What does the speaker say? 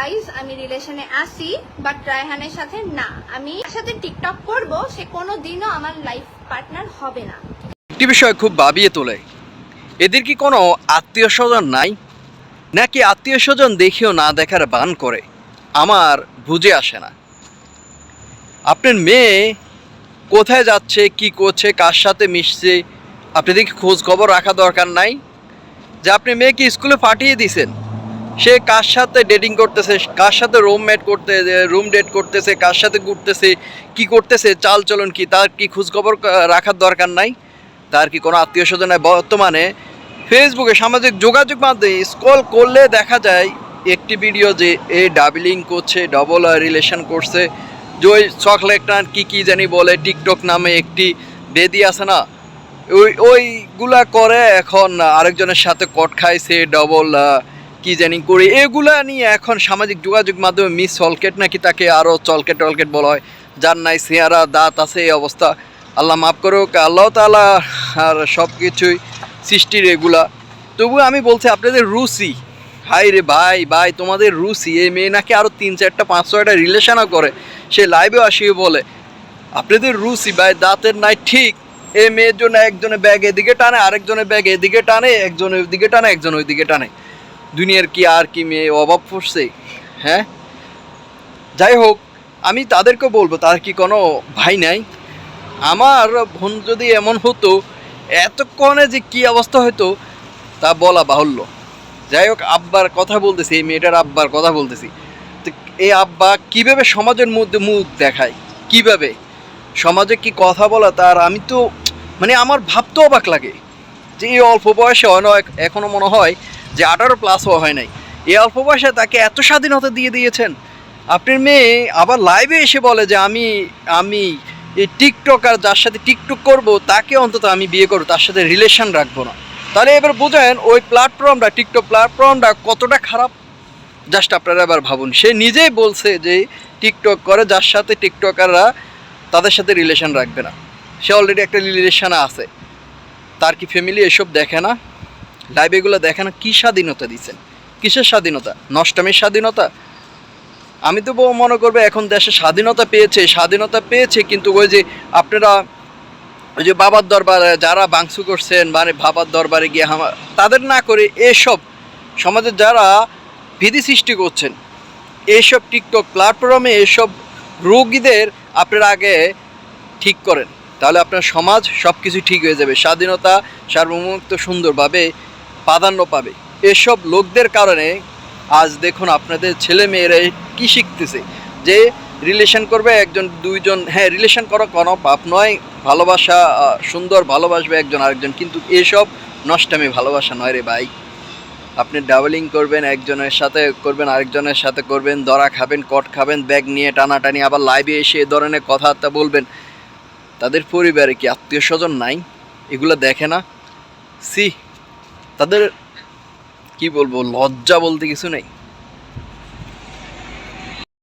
Guys, আমি রিলেশনে আছি বাট রায়হানের সাথে না। আমি তার সাথে টিকটক করব, সে কোনোদিনও আমার লাইফ পার্টনার হবে না। একটি বিষয় খুব ভাবিয়ে তোলে, এদের কি কোনো আত্মীয় স্বজন নাই, নাকি আত্মীয় স্বজন দেখেও না দেখার বান করে? আমার বুঝে আসে না। আপনার মেয়ে কোথায় যাচ্ছে, কি করছে, কার সাথে মিশছে, আপনাদের কি খোঁজ খবর রাখা দরকার নাই? যে আপনি মেয়েকে স্কুলে পাঠিয়ে দিয়েছেন, সে কার সাথে ডেটিং করতেছে, কার সাথে রুম ডেট করতেছে, কার সাথে ঘুরতেছে, কি করতেছে, চাল চলন কি, তার কি খোঁজ খবর রাখার দরকার নাই? তার কি কোনো আত্মীয় স্বজন নাই? বর্তমানে ফেসবুকে সামাজিক যোগাযোগ মাধ্যমে স্ক্রল করলে দেখা যায় একটি ভিডিও যে এ ডাবলিং করছে, ডবল রিলেশন করছে, যে ওই চকলেট কি জানি বলে, টিকটক নামে একটি বেদি আছে না, ওইগুলা করে এখন আরেকজনের সাথে কট খাইছে, ডবল কি জানি করে, এগুলা নিয়ে এখন সামাজিক যোগাযোগ মাধ্যমে মিস সলকেট নাকি তাকে আরও চলকেট টলকেট বলা হয়, যার নাই চেহারা দাঁত আছে, এই অবস্থা। আল্লাহ মাফ করুক, আল্লাহ তাআলা আর সব কিছুই সৃষ্টির এগুলা। তবু আমি বলছি আপনাদের রুচি, হাই রে ভাই ভাই, তোমাদের রুচি। এই মেয়ে নাকি আরও 3-4টা 5-6টা রিলেশনও করে, সে লাইভেও আসিয়ে বলে। আপনাদের রুচি ভাই দাঁতের নাই ঠিক। এই মেয়ের জন্য একজনের ব্যাগ এদিকে টানে, আরেকজনের ব্যাগ এদিকে টানে, একজন ওইদিকে টানে, একজন ওইদিকে টানে। দুনিয়ার কি আর কি মেয়ে অভাব পড়ছে? হ্যাঁ, যাই হোক, আমি তাদেরকে বলবো, তার কি কোনো ভাই নাই? আমার বোন যদি এমন হতো, এতক্ষণে যে কি অবস্থা হতো তা বলা বাহুল্য। যাই হোক, আব্বার কথা বলতেছি, এই মেয়েটার আব্বার কথা বলতেছি। তো এই আব্বা কীভাবে সমাজের মধ্যে মুখ দেখায়, কিভাবে সমাজে কি কথা বলা তার, আমি তো মানে আমার ভাবতেও অবাক লাগে যে এই অল্প বয়সে হয় না, এখনও মনে হয় যে 18+ হয় নাই, এই অল্প বয়সে তাকে এত স্বাধীনতা দিয়ে দিয়েছেন। আপনার মেয়ে আবার লাইভে এসে বলে যে আমি এই টিকটকার, যার সাথে টিকটক করব তাকে অন্তত আমি বিয়ে করবো, তার সাথে রিলেশন রাখবো না। তাহলে এবার বোঝেন ওই প্ল্যাটফর্মটা, টিকটক প্ল্যাটফর্মটা কতটা খারাপ। জাস্ট আপনারা এবার ভাবুন, সে নিজেই বলছে যে টিকটক করে, যার সাথে টিকটকাররা তাদের সাথে রিলেশন রাখবে না। সে অলরেডি একটা রিলেশনে আছে। তার কি ফ্যামিলি এসব দেখে না? লাইভ এগুলো দেখে না? কী স্বাধীনতা দিচ্ছেন? কিসের স্বাধীনতা? নষ্টামের স্বাধীনতা? আমি তো মনে করবো এখন দেশে স্বাধীনতা পেয়েছে, কিন্তু ওই যে আপনারা ওই যে বাবার দরবারে যারা বাংসু করছেন, মানে বাবার দরবারে গিয়ে তাদের না করে এসব সমাজের যারা ভীতি সৃষ্টি করছেন, এইসব টিকটক প্ল্যাটফর্মে এসব রোগীদের আপনারা আগে ঠিক করেন, তাহলে আপনার সমাজ সব কিছু ঠিক হয়ে যাবে। স্বাধীনতা, সার্বভৌমত্ব সুন্দরভাবে প্রাধান্য পাবে। এসব লোকদের কারণে আজ দেখুন আপনাদের ছেলে মেয়েরা কী শিখতেছে, যে রিলেশন করবে একজন দুইজন, হ্যাঁ রিলেশন করা কোনো পাপ নয়, ভালোবাসা সুন্দর, ভালোবাসবে একজন আরেকজন, কিন্তু এসব নষ্টামি ভালোবাসা নয় রে ভাই। আপনি ডাবলিং করবেন, একজনের সাথে করবেন, আরেকজনের সাথে করবেন, ধরা খাবেন, কট খাবেন, ব্যাগ নিয়ে টানাটানি, আবার লাইভে এসে এ ধরনের কথাবার্তা বলবেন। তাদের পরিবারে কি আত্মীয় স্বজন নাই? এগুলো দেখে না? তাদের কি বলবো, লজ্জা বলতে কিছু নেই।